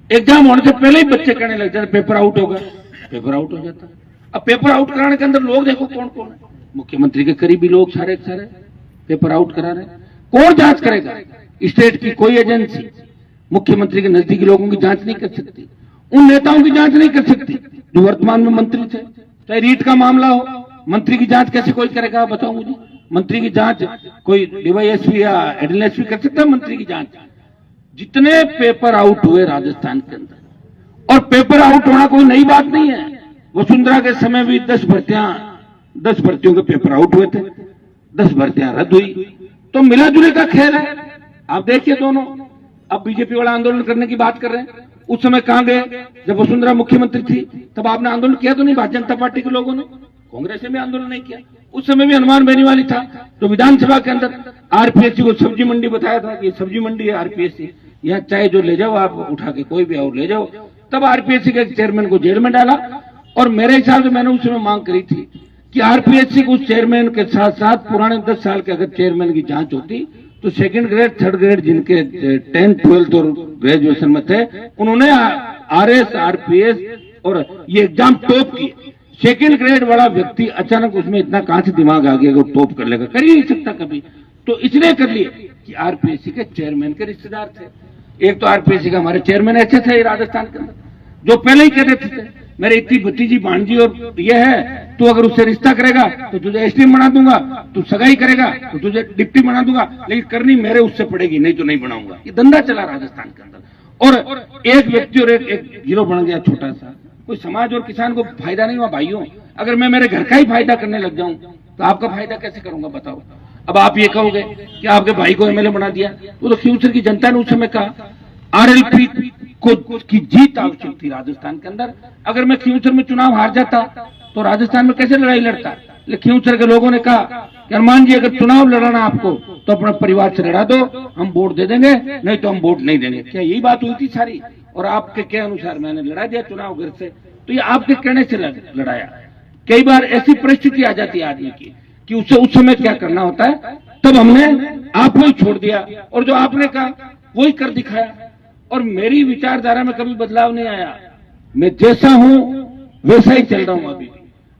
Exam होने से पहले ही बच्चे कहने लग जाते पेपर आउट होगा, पेपर आउट हो जाता। अब पेपर आउट कराने के अंदर लोग देखो कौन कौन है, मुख्यमंत्री के करीबी लोग सारे सारे पेपर आउट करा रहे हैं। कौन जांच करेगा? स्टेट की कोई एजेंसी मुख्यमंत्री के नजदीकी लोगों की जांच नहीं कर सकती, उन नेताओं की जांच नहीं कर सकती जो वर्तमान में मंत्री थे। चाहे रीट का मामला हो, मंत्री की जांच कैसे कोई करेगा? बताओ मुझे। मंत्री की जांच कोई डीवाईएसपी या एडीएसपी कर सकता है? मंत्री की जांच। जितने पेपर आउट हुए राजस्थान के अंदर, और पेपर आउट होना कोई नई बात नहीं है। वसुंधरा के समय भी 10 भर्तियों के पेपर आउट हुए थे, 10 भर्तियां रद्द हुई। तो मिला जुले का खेल है। आप देखिए दोनों, अब बीजेपी वाला आंदोलन करने की बात कर रहे हैं। उस समय कहां गए? जब वसुंधरा मुख्यमंत्री थी तब आपने आंदोलन किया तो नहीं? भारतीय जनता पार्टी के लोगों ने, कांग्रेस ने भी आंदोलन नहीं किया। उस समय भी हनुमान बेनीवाली था तो विधानसभा के अंदर आरपीएससी को सब्जी मंडी बताया था कि सब्जी मंडी है आरपीएससी, यहाँ चाहे जो ले जाओ आप उठा के, कोई भी और ले जाओ। तब आरपीएससी के चेयरमैन को जेल में डाला। और मेरे हिसाब से मैंने उस समय मांग करी थी कि आरपीएससी को उस चेयरमैन के साथ साथ पुराने 10 साल के अगर चेयरमैन की जांच होती तो 2nd ग्रेड 3rd ग्रेड जिनके 10th 12th और ग्रेजुएशन में थे, उन्होंने आरएस आरपीएस और ये एग्जाम टॉप किए। 2nd ग्रेड वाला व्यक्ति अचानक उसमें इतना कहां से दिमाग आ गया कि वो टॉप कर लेगा? कर ही नहीं सकता कभी। तो इसलिए कर लिए कि आरपीएससी के चेयरमैन के रिश्तेदार थे। एक तो आरपीएससी का हमारे चेयरमैन ऐसे थे राजस्थान के अंदर, जो पहले ही कह देते थे मेरे इतनी भतीजी भांजी और ये है, तू अगर उससे रिश्ता करेगा तो तुझे एसडीएम बना दूंगा, तू सगाई करेगा तो तुझे डिप्टी बना दूंगा, लेकिन करनी मेरे उससे पड़ेगी, नहीं तो नहीं बनाऊंगा। ये धंधा चला राजस्थान के अंदर। और एक व्यक्ति और एक गिरोह बन गया छोटा सा। कोई समाज और किसान को फायदा नहीं हुआ भाइयों। अगर मैं मेरे घर का ही फायदा करने लग जाऊं तो आपका फायदा कैसे करूंगा बताओ? अब आप ये कहोगे कि आपके भाई को एमएलए बना दिया, तो फ्यूचर की जनता ने उस समय कहा आरएलपी को की जीत आवश्यक थी राजस्थान के अंदर। अगर मैं फ्यूचर में चुनाव हार जाता तो राजस्थान में कैसे लड़ाई लड़ता? लेकिन फ्यूचर के लोगों ने कहा कि हनुमान जी अगर चुनाव लड़ाना आपको तो अपना परिवार से लड़ा दो, हम वोट दे देंगे, नहीं तो हम वोट नहीं देंगे। क्या यही बात हुई थी सारी? और आपके के अनुसार मैंने लड़ा दिया चुनाव घर से, तो ये आपके कहने से लड़ाया। कई बार ऐसी परिस्थिति आ जाती है आदमी की कि उससे उस समय क्या करना होता है, तब हमने आपको ही छोड़ दिया और जो आपने कहा वही कर दिखाया। और मेरी विचारधारा में कभी बदलाव नहीं आया। मैं जैसा हूं वैसा ही चल रहा हूं। अभी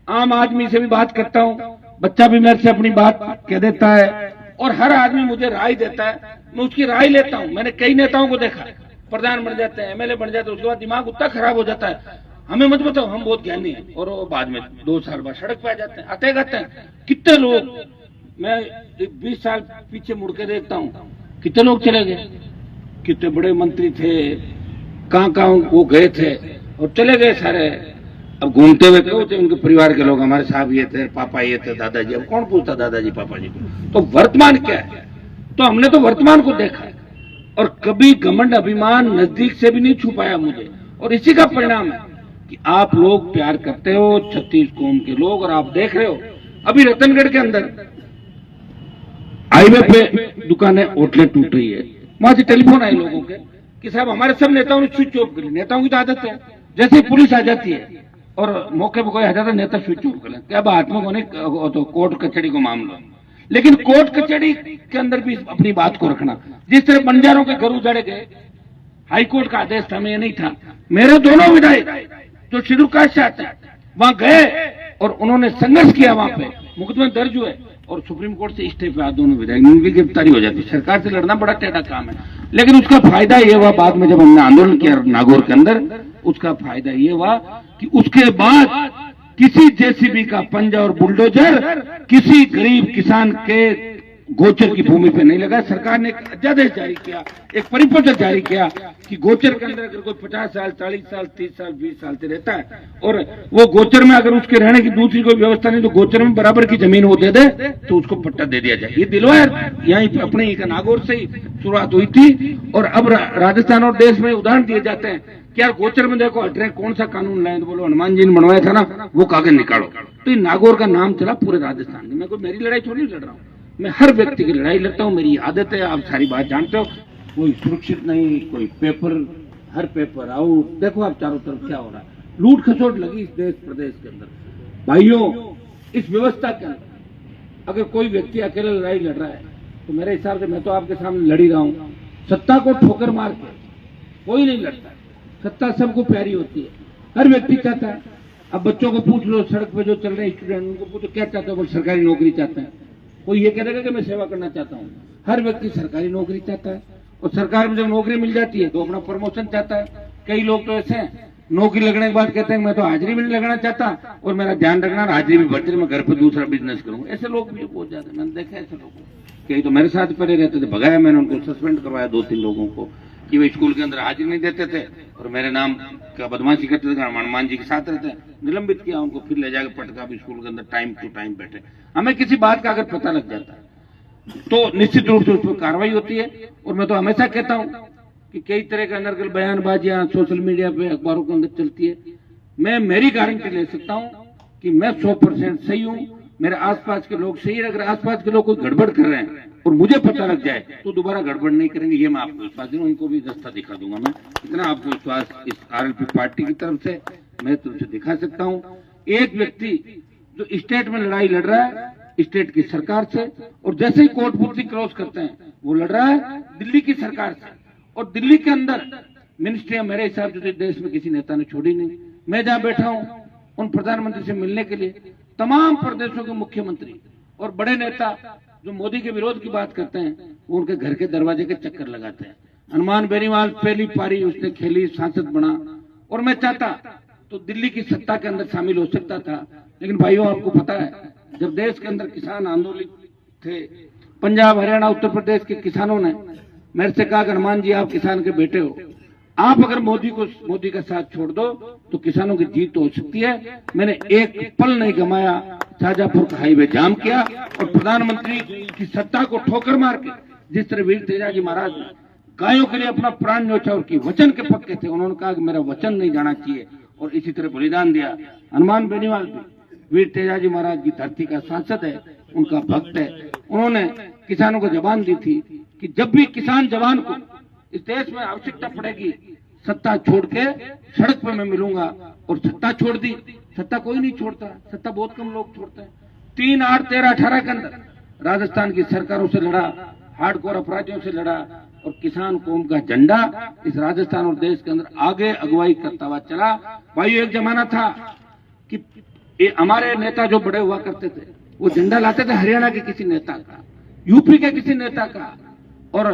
आम आदमी से भी बात करता हूं, बच्चा भी मेरे से अपनी बात कह देता है और हर आदमी मुझे राय देता है, मैं उसकी राय लेता हूं। मैंने कई नेताओं को देखा, प्रधान बन जाते हैं, एमएलए बन जाते हैं, उसके बाद दिमाग उतना खराब हो जाता है, हमें मत बताओ हम बहुत ज्ञानी हैं, और वो बाद में 2 साल बाद सड़क पे आ जाते हैं, आते जाते हैं। कितने लोग, मैं 20 साल पीछे मुड़ के देखता हूं, कितने लोग चले गए, कितने बड़े मंत्री थे, कहां कहां वो गए थे और चले गए सारे। अब घूमते हुए क्यों थे उनके परिवार के लोग, हमारे साहब ये थे, पापा ये थे, दादाजी। अब कौन पूछता दादाजी पापा जी को? तो वर्तमान क्या है? तो हमने तो वर्तमान को देखा है और कभी घमंड अभिमान नजदीक से भी नहीं छुपाया मुझे। और इसी का परिणाम है कि आप लोग प्यार करते हो 36 कौम के लोग। और आप देख रहे हो अभी रतनगढ़ के अंदर हाईवे पे दुकानें होटलें टूट रही है, वहां से टेलीफोन आए लोगों के कि साहब हमारे सब नेताओं ने स्विच ऑफ करी। नेताओं की तो आदत है, जैसे ही पुलिस आ जाती है और मौके पर कोई आ जाता है नेता स्विच ऑफ कर ले। क्या बात में कोने तो कोर्ट कचहरी को मामला, लेकिन कोर्ट कचहरी के अंदर भी अपनी बात को रखना। जिस तरह बंजारों के घर उजाड़े गए, हाईकोर्ट का आदेश था, मैं ये नहीं था, मेरे दोनों विधायक जो शेड्यूल कास्ट से आते हैं वहां गए और उन्होंने संघर्ष किया, वहां पे मुकदमे दर्ज हुए और सुप्रीम कोर्ट से स्टे पे दोनों विधायक, उनकी गिरफ्तारी हो जाती। सरकार से लड़ना बड़ा टेढ़ा काम है, लेकिन उसका फायदा ये हुआ बाद में जब हमने आंदोलन किया नागौर के अंदर, उसका फायदा ये हुआ कि उसके बाद किसी जेसीबी का पंजा और बुलडोजर किसी गरीब किसान के गोचर की भूमि पे नहीं लगा। सरकार ने एक अध्यादेश जारी किया, एक परिपत्र जारी किया कि गोचर के अंदर अगर कोई 50 साल 40 साल 30 साल 20 साल से रहता है और वो गोचर में अगर उसके रहने की दूसरी कोई व्यवस्था नहीं तो गोचर में बराबर की जमीन वो दे दे तो उसको पट्टा दे दिया जाए। ये दिलवाया यहीं अपने ही नागौर से ही शुरुआत हुई थी और अब राजस्थान और देश में उदाहरण दिए जाते हैं कि यार गोचर में देखो हट रहे, कौन सा कानून लाए? तो बोलो हनुमान जी ने बनवाया था ना, वो कागज निकालो। तो नागौर का नाम चला पूरे राजस्थान में। मैं कोई मेरी लड़ाई थोड़ी लड़ रहा हूँ, मैं हर व्यक्ति की लड़ाई लड़ता हूँ, मेरी आदत है, आप सारी बात जानते हो। कोई सुरक्षित नहीं, कोई पेपर, हर पेपर आउट। देखो आप चारों तरफ क्या हो रहा है, लूट खसोट लगी इस देश प्रदेश के अंदर। भाइयों, इस व्यवस्था के अंदर अगर कोई व्यक्ति अकेले लड़ाई लड़ रहा है तो मेरे हिसाब से मैं तो आपके सामने लड़ ही रहा हूँ। सत्ता को ठोकर मार के कोई नहीं लड़ता है, सत्ता सबको प्यारी होती है, हर व्यक्ति चाहता है। अब बच्चों को पूछ लो, सड़क पे जो चल रहे हैं स्टूडेंट, उनको पूछो क्या चाहते हो, वो सरकारी नौकरी चाहते हैं। कोई ये कहेगा कि मैं सेवा करना चाहता हूँ। हर व्यक्ति सरकारी नौकरी चाहता है, और सरकार में जब नौकरी मिल जाती है तो अपना प्रमोशन चाहता है। कई लोग तो ऐसे हैं, नौकरी लगने के बाद कहते हैं मैं तो हाजिरी भी नहीं लगाना चाहता, और मेरा ध्यान रखना हाजिरी भी भरती, मैं घर पर दूसरा बिजनेस करूँ। ऐसे लोग भी बहुत ज्यादा मैंने देखा है। ऐसे लोग कई तो मेरे साथ पड़े रहते थे, भगाया मैंने उनको, सस्पेंड करवाया 2-3 लोगों को कि वे स्कूल के अंदर हाजिर नहीं देते थे और मेरे नाम का बदमाशी करते थे, हनुमान जी के साथ रहते, निलंबित किया उनको, फिर ले जाकर पटका भी स्कूल के अंदर टाइम टू टाइम बैठे। हमें किसी बात का अगर पता लग जाता है तो निश्चित रूप से उस पर कार्रवाई होती है। और मैं तो हमेशा कहता हूं कि कई तरह के अनर्गल बयानबाजियां सोशल मीडिया पे, अखबारों के अंदर चलती है। मैं मेरी गारंटी ले सकता हूं कि मैं 100% सही हूं, मेरे आसपास के लोग सही है। अगर आसपास के लोग कोई गड़बड़ कर रहे हैं और मुझे पता लग जाए तो दोबारा गड़बड़ नहीं करेंगे, ये मैं आपको विश्वास दूंगा। उनको भी रास्ता दिखा दूंगा। मैं इतना आपको विश्वास इस आरएलपी पार्टी की तरफ से मैं तुमसे दिखा सकता हूं। एक व्यक्ति जो स्टेट में लड़ाई लड़ रहा है स्टेट की सरकार से, और जैसे ही कोटपुतली क्रॉस करते हैं वो लड़ रहा है दिल्ली की सरकार से। और दिल्ली के अंदर मिनिस्ट्रियां मेरे हिसाब से देश में किसी नेता ने छोड़ी नहीं। मैं जहां बैठा हूं उन प्रधानमंत्री से मिलने के लिए तमाम प्रदेशों के मुख्यमंत्री और बड़े नेता जो मोदी के विरोध की बात करते हैं, वो उनके घर के दरवाजे के चक्कर लगाते हैं। हनुमान बेनीवाल पहली पारी उसने खेली, सांसद बना, और मैं चाहता तो दिल्ली की सत्ता के अंदर शामिल हो सकता था। लेकिन भाइयों, आपको पता है जब देश के अंदर किसान आंदोलित थे, पंजाब, हरियाणा, उत्तर प्रदेश के किसानों ने मेरे से कहा कि हनुमान जी आप किसान के बेटे हो, आप अगर मोदी का साथ छोड़ दो तो किसानों की जीत हो सकती है। मैंने एक पल नहीं गमाया, शाहजहांपुर का हाईवे जाम किया और प्रधानमंत्री की सत्ता को ठोकर मार के, जिस तरह वीर तेजाजी महाराज ने गायों के लिए अपना प्राण न्यौछावर की, वचन के पक्के थे, उन्होंने कहा कि मेरा वचन नहीं जाना चाहिए और इसी तरह बलिदान दिया। हनुमान बेनीवाल भी वीर तेजाजी महाराज की धरती का सांसद है, उनका भक्त है। उन्होंने किसानों को जबान दी थी कि जब भी किसान जवान को इस देश में आवश्यकता पड़ेगी सत्ता छोड़ के सड़क पर मैं मिलूंगा, और सत्ता छोड़ दी। सत्ता कोई नहीं छोड़ता, सत्ता बहुत कम लोग छोड़ते हैं। 3, 8, 13, 18 के अंदर राजस्थान की सरकारों से लड़ा, हार्डकोर अपराधियों से लड़ा, और किसान कौम का झंडा इस राजस्थान और देश के अंदर आगे अगुवाई करता हुआ चला। भाइयों, एक जमाना था कि हमारे नेता जो बड़े हुआ करते थे वो झंडा लाते थे हरियाणा के किसी नेता का, यूपी के किसी नेता का, और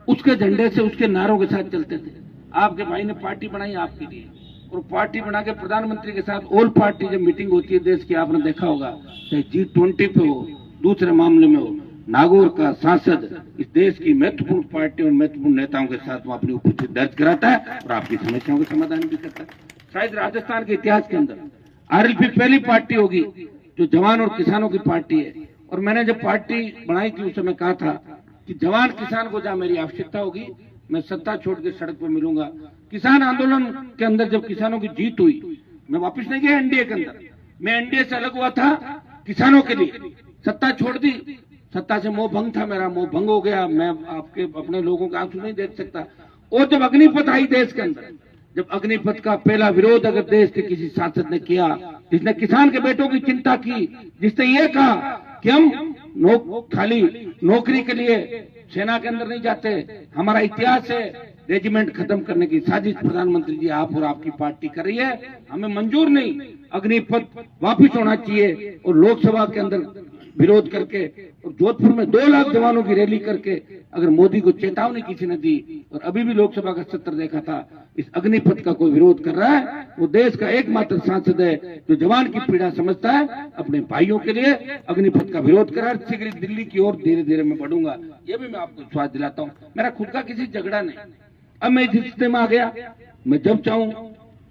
उसके झंडे से, उसके नारों के साथ चलते थे। आपके भाई ने पार्टी बनाई आपके लिए, और पार्टी बना के प्रधानमंत्री के साथ ऑल पार्टी जब मीटिंग होती है देश की, आपने देखा होगा, चाहे G20 पे हो, दूसरे मामले में हो, नागौर का सांसद इस देश की महत्वपूर्ण पार्टी और महत्वपूर्ण नेताओं के साथ वो अपनी उपस्थिति दर्ज कराता है और आपकी समस्याओं का समाधान भी करता है। शायद राजस्थान के इतिहास के अंदर आरएलपी पहली पार्टी होगी जो जवान और किसानों की पार्टी है। और मैंने जब पार्टी बनाई थी उस समय कहा था कि जवान किसान को जहां मेरी आवश्यकता होगी मैं सत्ता छोड़ के सड़क पर मिलूंगा। किसान आंदोलन के अंदर जब किसानों की जीत हुई, मैं वापस नहीं गया एनडीए के अंदर, मैं एनडीए से अलग हुआ था किसानों के लिए, सत्ता छोड़ दी। सत्ता से मोह भंग था, मेरा मोह भंग हो गया, मैं आपके अपने लोगों का आंसू नहीं देख सकता। और जब अग्निपथ आई देश के अंदर, जब अग्निपथ का पहला विरोध अगर देश के किसी सांसद ने किया, जिसने किसान के बेटों की चिंता की, जिसने ये कहा कि हम खाली नौकरी के लिए सेना के अंदर नहीं जाते, हमारा इतिहास है, रेजिमेंट खत्म करने की साजिश प्रधानमंत्री जी आप और आपकी पार्टी कर रही है, हमें मंजूर नहीं, अग्निपथ वापिस होना चाहिए। और लोकसभा के अंदर विरोध करके और जोधपुर में 2 लाख जवानों की रैली करके अगर मोदी को चेतावनी किसी ने दी, और अभी भी लोकसभा का सत्र देखा था, इस अग्निपथ का कोई विरोध कर रहा है, वो देश का एकमात्र सांसद है जो जवान की पीड़ा समझता है, अपने भाइयों के लिए अग्निपथ का विरोध कर रहा है। शीघ्र दिल्ली की ओर धीरे धीरे मैं बढ़ूंगा, ये भी मैं आपको विश्वास दिलाता हूँ। मेरा खुद का किसी झगड़ा नहीं, अब मैं इस रिश्ते में आ गया, मैं जब चाहूं,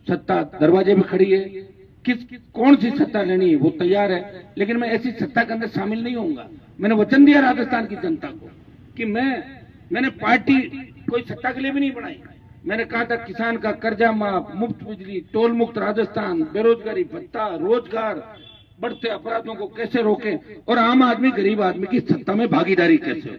सत्ता दरवाजे पे खड़ी है, कौन सी सत्ता लेनी है वो तैयार है, लेकिन मैं ऐसी सत्ता के अंदर शामिल नहीं होऊंगा। मैंने वचन दिया राजस्थान की जनता को कि मैंने पार्टी कोई सत्ता के लिए भी नहीं बनाई। मैंने कहा था किसान का कर्जा माफ, मुफ्त बिजली, टोल मुक्त राजस्थान, बेरोजगारी भत्ता, रोजगार, बढ़ते अपराधों को कैसे रोकें और आम आदमी गरीब आदमी की सत्ता में भागीदारी कैसे हो।